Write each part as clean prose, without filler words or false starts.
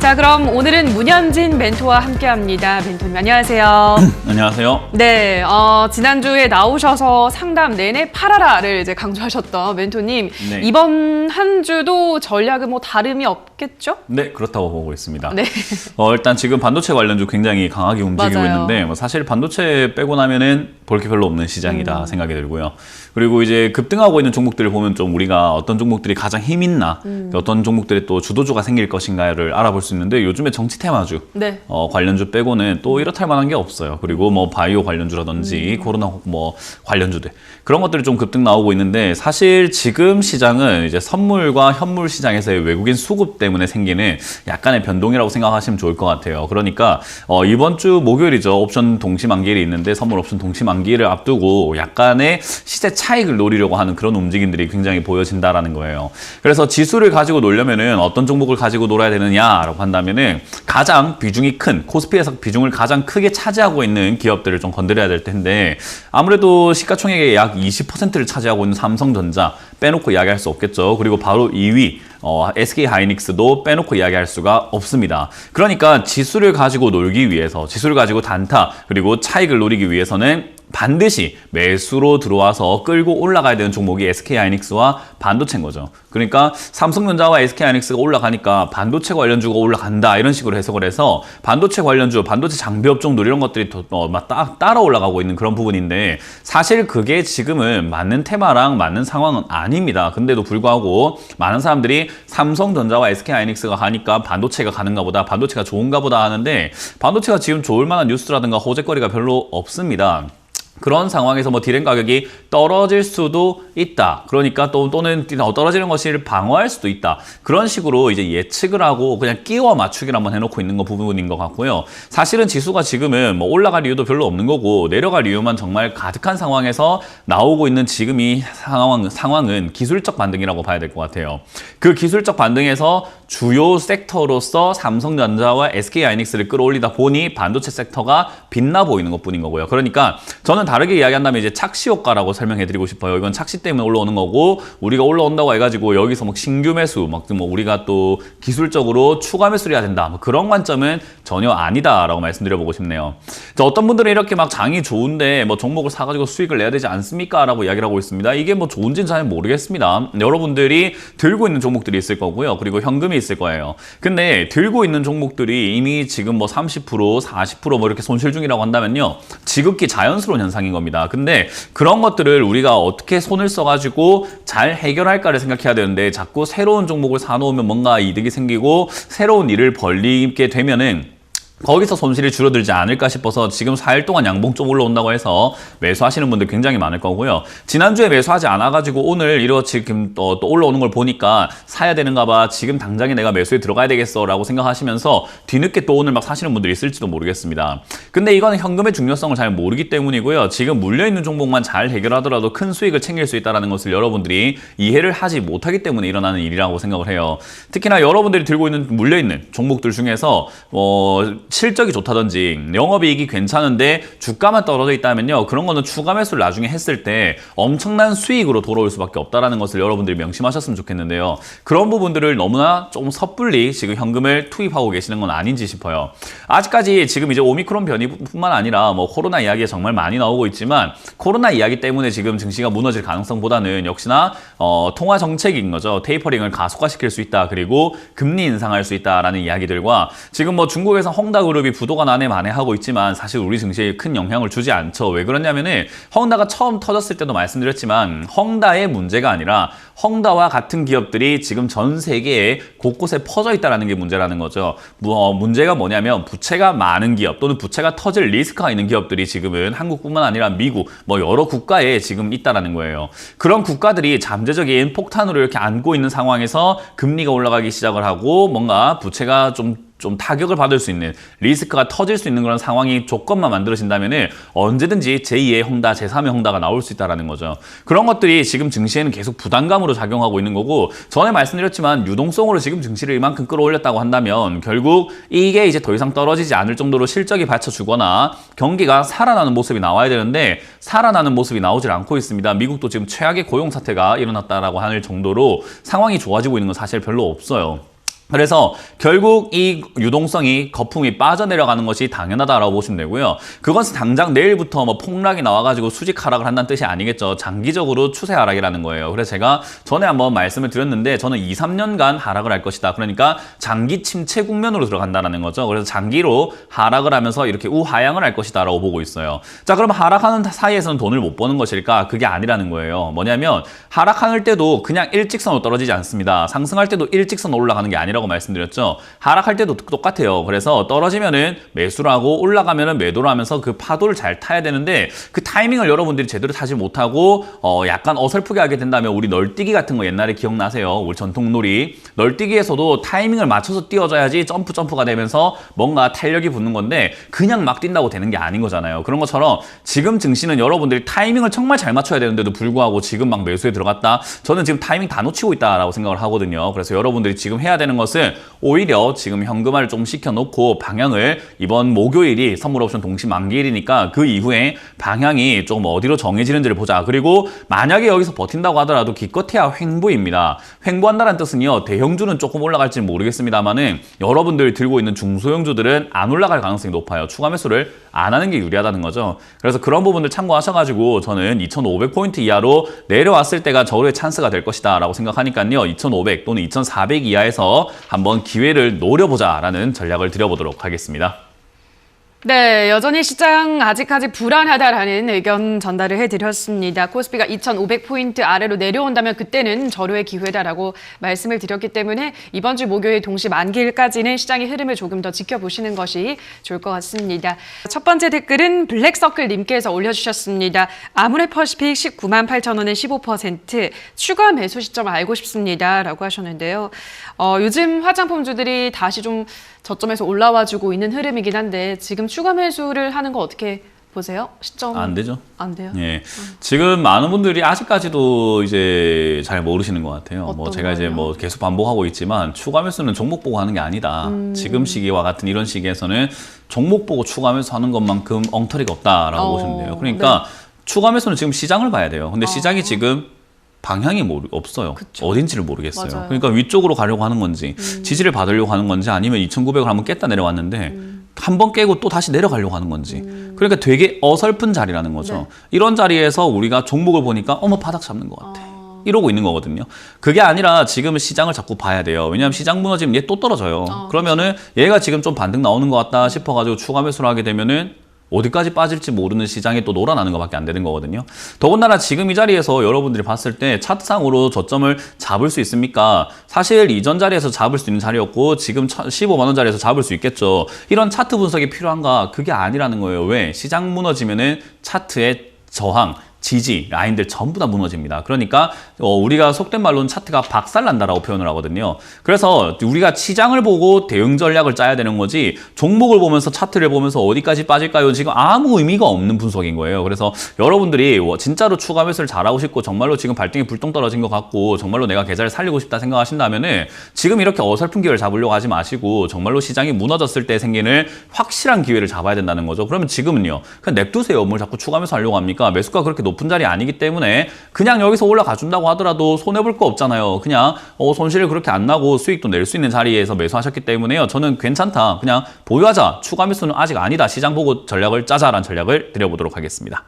자, 그럼 오늘은 문현진 멘토와 함께합니다. 멘토님 안녕하세요. 안녕하세요. 네, 지난주에 나오셔서 상담 내내 팔아라를 이제 강조하셨던 멘토님, 네. 이번 한 주도 전략은 뭐 다름이 없겠죠? 네, 그렇다고 보고 있습니다. 네. 일단 지금 반도체 관련주 굉장히 강하게 움직이고 맞아요. 있는데 사실 반도체 빼고 나면은 볼 게 별로 없는 시장이다 생각이 들고요. 그리고 이제 급등하고 있는 종목들을 보면 좀 우리가 어떤 종목들이 가장 힘 있나, 어떤 종목들이 또 주도주가 생길 것인가를 알아볼 수 있는데 요즘에 정치 테마주 네. 관련주 빼고는 또 이렇다 할 만한 게 없어요. 그리고 뭐 바이오 관련주라든지 코로나 뭐 관련주들 그런 것들이 좀 급등 나오고 있는데 사실 지금 시장은 이제 선물과 현물 시장에서의 외국인 수급 때문에 생기는 약간의 변동이라고 생각하시면 좋을 것 같아요. 그러니까 이번 주 목요일이죠. 옵션 동시 만기일이 있는데 선물 옵션 동시 만기일을 앞두고 약간의 시세 차익을 노리려고 하는 그런 움직임들이 굉장히 보여진다라는 거예요. 그래서 지수를 가지고 놀려면은 어떤 종목을 가지고 놀아야 되느냐라고 한다면은 가장 비중이 큰 코스피에서 비중을 가장 크게 차지하고 있는 기업들을 좀 건드려야 될 텐데 아무래도 시가총액의 약 20%를 차지하고 있는 삼성전자 빼놓고 이야기할 수 없겠죠. 그리고 바로 2위 SK하이닉스도 빼놓고 이야기할 수가 없습니다. 그러니까 지수를 가지고 놀기 위해서 지수를 가지고 단타 그리고 차익을 노리기 위해서는 반드시 매수로 들어와서 끌고 올라가야 되는 종목이 SK하이닉스와 반도체인 거죠. 그러니까 삼성전자와 SK하이닉스가 올라가니까 반도체 관련주가 올라간다 이런 식으로 해석을 해서 반도체 관련주, 반도체 장비업종들 이런 것들이 따라 올라가고 있는 그런 부분인데 사실 그게 지금은 맞는 테마랑 맞는 상황은 아닙니다. 근데도 불구하고 많은 사람들이 삼성전자와 SK하이닉스가 가니까 반도체가 가는가 보다, 반도체가 좋은가 보다 하는데 반도체가 지금 좋을 만한 뉴스라든가 호재거리가 별로 없습니다. 그런 상황에서 뭐 디램 가격이 떨어질 수도 있다. 그러니까 또는 떨어지는 것을 방어할 수도 있다. 그런 식으로 이제 예측을 하고 그냥 끼워 맞추기를 한번 해놓고 있는 거 부분인 것 같고요. 사실은 지수가 지금은 뭐 올라갈 이유도 별로 없는 거고 내려갈 이유만 정말 가득한 상황에서 나오고 있는 지금 이 상황은 기술적 반등이라고 봐야 될 것 같아요. 그 기술적 반등에서 주요 섹터로서 삼성전자와 SK하이닉스를 끌어올리다 보니 반도체 섹터가 빛나 보이는 것뿐인 거고요. 그러니까 저는 다르게 이야기한다면 이제 착시 효과라고 설명해드리고 싶어요. 이건 착시 때문에 올라오는 거고 우리가 올라온다고 해가지고 여기서 뭐 신규 매수, 뭐 우리가 또 기술적으로 추가 매수를 해야 된다. 뭐 그런 관점은 전혀 아니다라고 말씀드려보고 싶네요. 어떤 분들은 이렇게 막 장이 좋은데 뭐 종목을 사가지고 수익을 내야 되지 않습니까? 라고 이야기를 하고 있습니다. 이게 뭐 좋은지는 잘 모르겠습니다. 여러분들이 들고 있는 종목들이 있을 거고요. 그리고 현금이 있을 거예요. 근데 들고 있는 종목들이 이미 지금 뭐 30%, 40%뭐 이렇게 손실 중이라고 한다면요. 지극히 자연스러운 현상인 겁니다. 근데 그런 것들을 우리가 어떻게 손을 써가지고 잘 해결할까를 생각해야 되는데 자꾸 새로운 종목을 사놓으면 뭔가 이득이 생기고 새로운 일을 벌리게 되면은 거기서 손실이 줄어들지 않을까 싶어서 지금 4일 동안 양봉 좀 올라온다고 해서 매수하시는 분들 굉장히 많을 거고요. 지난주에 매수하지 않아가지고 오늘 지금 또 올라오는 걸 보니까 사야 되는가 봐. 지금 당장에 내가 매수에 들어가야 되겠어 라고 생각하시면서 뒤늦게 또 오늘 막 사시는 분들이 있을지도 모르겠습니다. 근데 이거는 현금의 중요성을 잘 모르기 때문이고요. 지금 물려있는 종목만 잘 해결하더라도 큰 수익을 챙길 수 있다는 것을 여러분들이 이해를 하지 못하기 때문에 일어나는 일이라고 생각을 해요. 특히나 여러분들이 들고 있는 물려있는 종목들 중에서 실적이 좋다든지 영업이익이 괜찮은데 주가만 떨어져 있다면요. 그런 거는 추가 매수를 나중에 했을 때 엄청난 수익으로 돌아올 수밖에 없다는 것을 여러분들이 명심하셨으면 좋겠는데요. 그런 부분들을 너무나 조금 섣불리 지금 현금을 투입하고 계시는 건 아닌지 싶어요. 아직까지 지금 이제 오미크론 변이뿐만 아니라 뭐 코로나 이야기가 정말 많이 나오고 있지만 코로나 이야기 때문에 지금 증시가 무너질 가능성보다는 역시나 통화 정책인 거죠. 테이퍼링을 가속화시킬 수 있다. 그리고 금리 인상할 수 있다라는 이야기들과 지금 뭐 중국에서 헝다그룹이 부도가 나네 마네 하고 있지만 사실 우리 증시에 큰 영향을 주지 않죠. 왜 그러냐면은 헝다가 처음 터졌을 때도 말씀드렸지만 hunda의 문제가 아니라 헝다와 같은 기업들이 지금 전 세계에 곳곳에 퍼져 있다는 게 문제라는 거죠. 문제가 뭐냐면 부채가 많은 기업 또는 부채가 터질 리스크가 있는 기업들이 지금은 한국뿐만 아니라 미국 뭐 여러 국가에 지금 있다는 거예요. 그런 국가들이 잠재적인 폭탄으로 이렇게 안고 있는 상황에서 금리가 올라가기 시작을 하고 뭔가 부채가 좀 타격을 받을 수 있는 리스크가 터질 수 있는 그런 상황이 조건만 만들어진다면 언제든지 제2의 헝다, 제3의 헝다가 나올 수 있다는 거죠. 그런 것들이 지금 증시에는 계속 부담감으로 작용하고 있는 거고 전에 말씀드렸지만 유동성으로 지금 증시를 이만큼 끌어올렸다고 한다면 결국 이게 이제 더 이상 떨어지지 않을 정도로 실적이 받쳐주거나 경기가 살아나는 모습이 나와야 되는데 살아나는 모습이 나오질 않고 있습니다. 미국도 지금 최악의 고용 사태가 일어났다라고 할 정도로 상황이 좋아지고 있는 건 사실 별로 없어요. 그래서 결국 이 유동성이 거품이 빠져내려가는 것이 당연하다라고 보시면 되고요. 그것은 당장 내일부터 뭐 폭락이 나와가지고 수직 하락을 한다는 뜻이 아니겠죠. 장기적으로 추세 하락이라는 거예요. 그래서 제가 전에 한번 말씀을 드렸는데 저는 2, 3년간 하락을 할 것이다. 그러니까 장기 침체 국면으로 들어간다는 거죠. 그래서 장기로 하락을 하면서 이렇게 우하향을 할 것이다 라고 보고 있어요. 자, 그럼 하락하는 사이에서는 돈을 못 버는 것일까? 그게 아니라는 거예요. 뭐냐면 하락할 때도 그냥 일직선으로 떨어지지 않습니다. 상승할 때도 일직선으로 올라가는 게 아니라고 말씀드렸죠. 하락할 때도 똑같아요. 그래서 떨어지면은 매수를 하고 올라가면은 매도를 하면서 그 파도를 잘 타야 되는데 그 타이밍을 여러분들이 제대로 타지 못하고 약간 어설프게 하게 된다면 우리 널뛰기 같은 거 옛날에 기억나세요? 우리 전통놀이 널뛰기에서도 타이밍을 맞춰서 뛰어줘야지 점프가 되면서 뭔가 탄력이 붙는 건데 그냥 막 뛴다고 되는 게 아닌 거잖아요. 그런 것처럼 지금 증시는 여러분들이 타이밍을 정말 잘 맞춰야 되는데도 불구하고 지금 막 매수에 들어갔다. 저는 지금 타이밍 다 놓치고 있다라고 생각을 하거든요. 그래서 여러분들이 지금 해야 되는 것은 오히려 지금 현금화를 좀 시켜놓고 방향을 이번 목요일이 선물옵션 동시 만기일이니까 그 이후에 방향이 좀 어디로 정해지는지를 보자. 그리고 만약에 여기서 버틴다고 하더라도 기껏해야 횡보입니다. 횡보한다는 뜻은요. 대형주는 조금 올라갈지는 모르겠습니다만은 여러분들 들고 있는 중소형주들은 안 올라갈 가능성이 높아요. 추가 매수를 안 하는 게 유리하다는 거죠. 그래서 그런 부분들 참고하셔가지고 저는 2,500포인트 이하로 내려왔을 때가 저의 찬스가 될 것이다 라고 생각하니까요. 2,500 또는 2,400 이하에서 한번 기회를 노려보자라는 전략을 드려보도록 하겠습니다. 네, 여전히 시장 아직까지 불안하다라는 의견 전달을 해드렸습니다. 코스피가 2,500포인트 아래로 내려온다면 그때는 절호의 기회다라고 말씀을 드렸기 때문에 이번 주 목요일 동시 만기일까지는 시장의 흐름을 조금 더 지켜보시는 것이 좋을 것 같습니다. 첫 번째 댓글은 블랙서클님께서 올려주셨습니다. 아모레퍼시픽 19만 8천 원에 15% 추가 매수 시점 알고 싶습니다 라고 하셨는데요. 요즘 화장품주들이 다시 좀 저점에서 올라와주고 있는 흐름이긴 한데 지금 추가 매수를 하는 거 어떻게 보세요? 시점 안 되죠. 안 돼요? 예. 지금 많은 분들이 아직까지도 이제 잘 모르시는 것 같아요. 뭐 제가 이제 뭐 계속 반복하고 있지만 추가 매수는 종목 보고 하는 게 아니다. 지금 시기와 같은 이런 시기에서는 종목 보고 추가 매수하는 것만큼 엉터리가 없다라고 보시면 돼요. 그러니까 추가 매수는 지금 시장을 봐야 돼요. 근데 시장이 지금 방향이 없어요. 그쵸. 어딘지를 모르겠어요. 맞아요. 그러니까 위쪽으로 가려고 하는 건지 지지를 받으려고 하는 건지 아니면 2,900을 한번 깼다 내려왔는데 한 번 깨고 또 다시 내려가려고 하는 건지 그러니까 되게 어설픈 자리라는 거죠. 네. 이런 자리에서 우리가 종목을 보니까 어머 바닥 잡는 것 같아. 이러고 있는 거거든요. 그게 아니라 지금은 시장을 자꾸 봐야 돼요. 왜냐하면 시장 무너지면 얘 또 떨어져요. 그러면은 얘가 지금 좀 반등 나오는 것 같다 싶어가지고 추가 매수를 하게 되면은 어디까지 빠질지 모르는 시장에 또 놀아나는 것밖에 안 되는 거거든요. 더군다나 지금 이 자리에서 여러분들이 봤을 때 차트상으로 저점을 잡을 수 있습니까? 사실 이전 자리에서 잡을 수 있는 자리였고 지금 15만 원 자리에서 잡을 수 있겠죠. 이런 차트 분석이 필요한가? 그게 아니라는 거예요. 왜? 시장 무너지면은 차트의 저항, 지지, 라인들 전부 다 무너집니다. 그러니까 우리가 속된 말로는 차트가 박살난다라고 표현을 하거든요. 그래서 우리가 시장을 보고 대응 전략을 짜야 되는 거지 종목을 보면서 차트를 보면서 어디까지 빠질까요? 지금 아무 의미가 없는 분석인 거예요. 그래서 여러분들이 진짜로 추가 매수를 잘하고 싶고 정말로 지금 발등에 불똥 떨어진 것 같고 정말로 내가 계좌를 살리고 싶다 생각하신다면은 지금 이렇게 어설픈 기회를 잡으려고 하지 마시고 정말로 시장이 무너졌을 때 생기는 확실한 기회를 잡아야 된다는 거죠. 그러면 지금은요. 그냥 냅두세요. 뭘 자꾸 추가 매수 하려고 합니까? 매수가 그렇게 높은 자리 아니기 때문에 그냥 여기서 올라가 준다고 하더라도 손해볼 거 없잖아요. 그냥 손실을 그렇게 안 나고 수익도 낼 수 있는 자리에서 매수하셨기 때문에요. 저는 괜찮다. 그냥 보유하자. 추가 매수는 아직 아니다. 시장 보고 전략을 짜자라는 전략을 드려보도록 하겠습니다.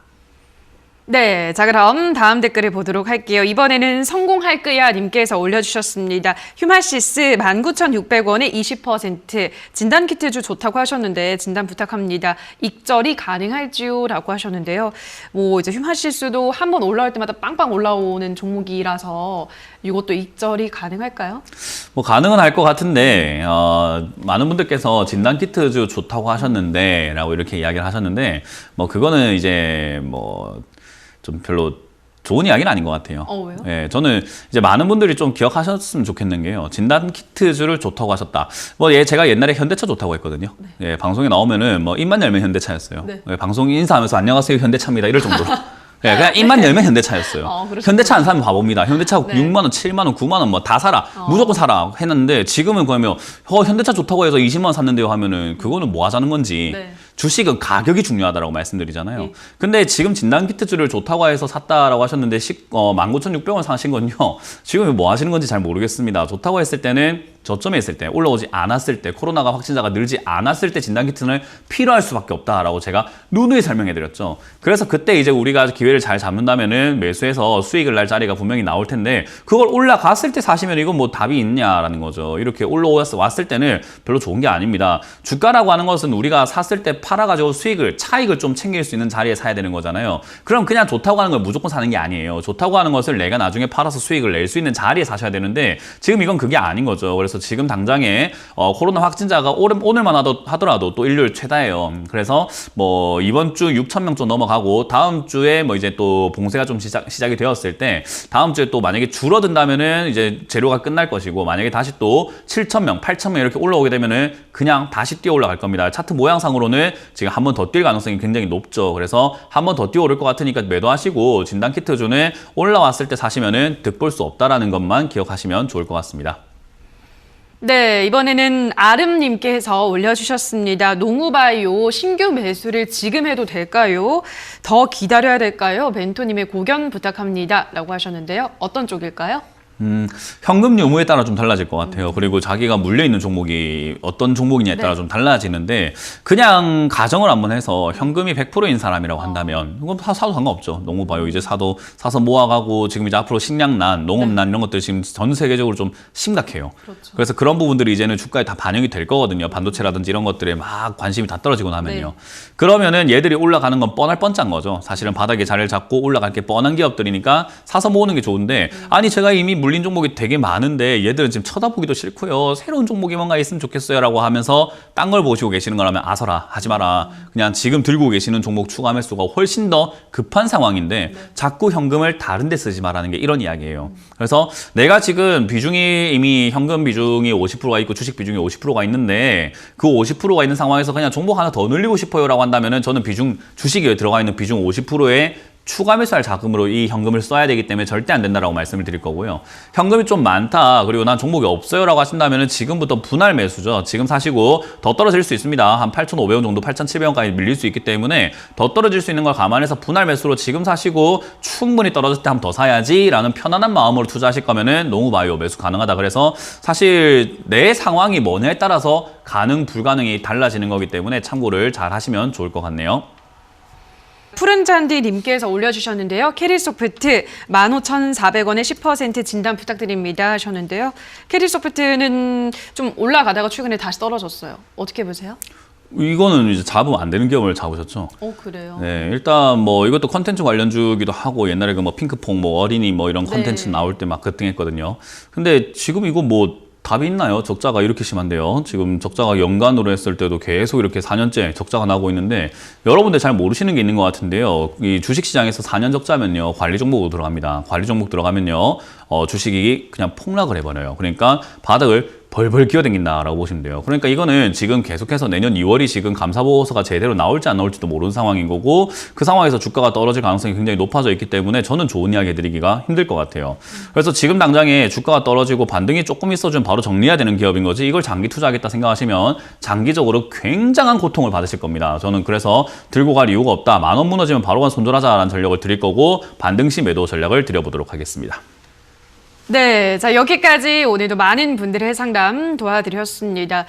네, 자 그럼 다음 댓글을 보도록 할게요. 이번에는 성공할 거야 님께서 올려주셨습니다. 휴마시스 19,600원에 20% 진단키트주 좋다고 하셨는데 진단 부탁합니다. 익절이 가능할지요? 라고 하셨는데요. 뭐 이제 휴마시스도 한번 올라올 때마다 빵빵 올라오는 종목이라서 이것도 익절이 가능할까요? 뭐 가능은 할 것 같은데 많은 분들께서 진단키트주 좋다고 하셨는데 라고 이렇게 이야기를 하셨는데 뭐 그거는 이제 뭐 좀 별로 좋은 이야기는 아닌 것 같아요. 왜요? 예, 저는 이제 많은 분들이 좀 기억하셨으면 좋겠는 게요. 진단 키트주를 좋다고 하셨다. 뭐 제가 옛날에 현대차 좋다고 했거든요. 네. 예, 방송에 나오면은 뭐 입만 열면 현대차였어요. 네. 예, 방송 인사하면서 안녕하세요 현대차입니다 이럴 정도로. 예, 그냥 입만 열면 현대차였어요. 현대차 안 사면 바보입니다. 현대차 6만 원, 7만 원, 9만 원 뭐 다 사라. 무조건 사라 했는데 지금은 그러면 현대차 좋다고 해서 20만 원 샀는데요 하면은 그거는 뭐 하자는 건지. 네. 주식은 가격이 중요하다고 말씀드리잖아요. 네. 근데 지금 진단키트주를 좋다고 해서 샀다라고 하셨는데 19,600원 사신 건요. 지금 뭐 하시는 건지 잘 모르겠습니다. 좋다고 했을 때는 저점에 있을 때, 올라오지 않았을 때, 코로나가 확진자가 늘지 않았을 때 진단키트는 필요할 수밖에 없다라고 제가 누누이 설명해드렸죠. 그래서 그때 이제 우리가 기회를 잘 잡는다면은 매수해서 수익을 날 자리가 분명히 나올 텐데 그걸 올라갔을 때 사시면 이건 뭐 답이 있냐라는 거죠. 이렇게 올라왔을 때는 별로 좋은 게 아닙니다. 주가라고 하는 것은 우리가 샀을 때 팔아가지고 차익을 좀 챙길 수 있는 자리에 사야 되는 거잖아요. 그럼 그냥 좋다고 하는 걸 무조건 사는 게 아니에요. 좋다고 하는 것을 내가 나중에 팔아서 수익을 낼 수 있는 자리에 사셔야 되는데 지금 이건 그게 아닌 거죠. 그래서 지금 당장에 코로나 확진자가 오늘만 하더라도 또 일요일 최다예요. 그래서 뭐 이번 주 6,000명 좀 넘어가고 다음 주에 뭐 이제 또 봉쇄가 좀 시작이 되었을 때 다음 주에 또 만약에 줄어든다면은 이제 재료가 끝날 것이고 만약에 다시 또 7,000명, 8,000명 이렇게 올라오게 되면은 그냥 다시 뛰어 올라갈 겁니다. 차트 모양상으로는 지금 한 번 더 뛸 가능성이 굉장히 높죠. 그래서 한 번 더 뛰어 오를 것 같으니까 매도하시고 진단키트주는 올라왔을 때 사시면은 득볼 수 없다라는 것만 기억하시면 좋을 것 같습니다. 네, 이번에는 아름님께서 올려주셨습니다. 농우바이오 신규 매수를 지금 해도 될까요? 더 기다려야 될까요? 멘토님의 고견 부탁합니다. 라고 하셨는데요. 어떤 쪽일까요? 현금 유무에 따라 좀 달라질 것 같아요. 그리고 자기가 물려있는 종목이 어떤 종목이냐에 따라 좀 달라지는데 그냥 가정을 한번 해서 현금이 100%인 사람이라고 한다면 이건 사도 상관없죠. 농구바이오 이제 사서 모아가고 지금 이제 앞으로 식량난, 농업난 이런 것들 지금 전 세계적으로 좀 심각해요. 그렇죠. 그래서 그런 부분들이 이제는 주가에 다 반영이 될 거거든요. 반도체라든지 이런 것들에 막 관심이 다 떨어지고 나면요. 그러면은 얘들이 올라가는 건 뻔할 뻔짠 거죠. 사실은 바닥에 자리를 잡고 올라갈 게 뻔한 기업들이니까 사서 모으는 게 좋은데 아니 제가 이미 물린 종목이 되게 많은데 얘들은 지금 쳐다보기도 싫고요. 새로운 종목이 뭔가 있으면 좋겠어요 라고 하면서 딴 걸 보시고 계시는 거라면 아서라 하지 마라. 그냥 지금 들고 계시는 종목 추가 매수가 훨씬 더 급한 상황인데 자꾸 현금을 다른 데 쓰지 말라는 게 이런 이야기예요. 그래서 내가 지금 비중이 이미 현금 비중이 50%가 있고 주식 비중이 50%가 있는데 그 50%가 있는 상황에서 그냥 종목 하나 더 늘리고 싶어요 라고 한다면은 저는 주식에 들어가 있는 비중 50%에 추가 매수할 자금으로 이 현금을 써야 되기 때문에 절대 안 된다라고 말씀을 드릴 거고요. 현금이 좀 많다. 그리고 난 종목이 없어요라고 하신다면 지금부터 분할 매수죠. 지금 사시고 더 떨어질 수 있습니다. 한 8,500원 정도, 8,700원까지 밀릴 수 있기 때문에 더 떨어질 수 있는 걸 감안해서 분할 매수로 지금 사시고 충분히 떨어질 때 한 번 더 사야지라는 편안한 마음으로 투자하실 거면은 농우바이오 매수 가능하다. 그래서 사실 내 상황이 뭐냐에 따라서 가능, 불가능이 달라지는 거기 때문에 참고를 잘 하시면 좋을 것 같네요. 푸른잔디님께서 올려주셨는데요. 캐리소프트 15,400원에 10% 진단 부탁드립니다 하셨는데요. 캐리소프트는 좀 올라가다가 최근에 다시 떨어졌어요. 어떻게 보세요? 이거는 이제 잡으면 안 되는 기업을 잡으셨죠. 그래요? 네, 일단 뭐 이것도 컨텐츠 관련주기도 하고 옛날에 그 뭐 핑크퐁, 뭐 어린이 뭐 이런 컨텐츠 나올 때 막 급등했거든요. 근데 지금 이거 뭐 답이 있나요? 적자가 이렇게 심한데요. 지금 적자가 연간으로 했을 때도 계속 이렇게 4년째 적자가 나고 있는데 여러분들 잘 모르시는 게 있는 것 같은데요. 이 주식시장에서 4년 적자면요. 관리 종목으로 들어갑니다. 관리 종목 들어가면요. 주식이 그냥 폭락을 해버려요. 그러니까 바닥을 벌벌 기어댕긴다라고 보시면 돼요. 그러니까 이거는 지금 계속해서 내년 2월이 지금 감사보고서가 제대로 나올지 안 나올지도 모르는 상황인 거고 그 상황에서 주가가 떨어질 가능성이 굉장히 높아져 있기 때문에 저는 좋은 이야기 해드리기가 힘들 것 같아요. 그래서 지금 당장에 주가가 떨어지고 반등이 조금 있어주면 바로 정리해야 되는 기업인 거지 이걸 장기 투자하겠다 생각하시면 장기적으로 굉장한 고통을 받으실 겁니다. 저는 그래서 들고 갈 이유가 없다. 10,000원 무너지면 바로 손절하자라는 전략을 드릴 거고 반등 시 매도 전략을 드려보도록 하겠습니다. 네, 자 여기까지 오늘도 많은 분들의 상담 도와드렸습니다.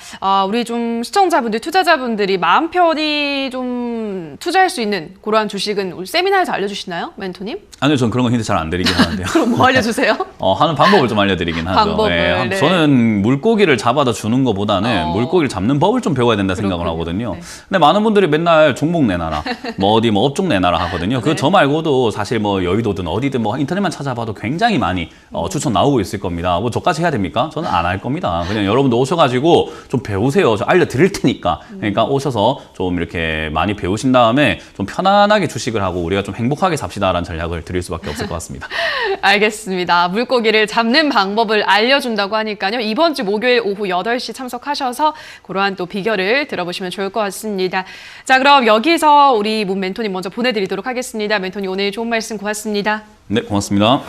우리 좀 시청자분들, 투자자분들이 마음 편히 좀 투자할 수 있는 그러한 주식은 우리 세미나에서 알려주시나요, 멘토님? 아니요, 전 그런 거 힌트 잘 안 드리긴 하는데요. 그럼 뭐 알려주세요? 하는 방법을 좀 알려드리긴 하죠. 방법을, 네. 저는 물고기를 잡아다 주는 것보다는 물고기를 잡는 법을 좀 배워야 된다 생각을 하거든요. 네. 근데 많은 분들이 맨날 종목 내놔라, 뭐 어디 뭐 업종 내놔라 하거든요. 그 저 말고도 사실 뭐 여의도든 어디든 뭐 인터넷만 찾아봐도 굉장히 많이 추천 나오고 있을 겁니다. 뭐 저까지 해야 됩니까? 저는 안 할 겁니다. 그냥 여러분도 오셔가지고 좀 배우세요. 저 알려드릴 테니까. 그러니까 오셔서 좀 이렇게 많이 배우신 다음에 좀 편안하게 주식을 하고 우리가 좀 행복하게 삽시다라는 전략을 드릴 수밖에 없을 것 같습니다. 알겠습니다. 물고기를 잡는 방법을 알려준다고 하니까요. 이번 주 목요일 오후 8시 참석하셔서 그러한 또 비결을 들어보시면 좋을 것 같습니다. 자, 그럼 여기서 우리 문 멘토님 먼저 보내드리도록 하겠습니다. 멘토님 오늘 좋은 말씀 고맙습니다. 네, 고맙습니다.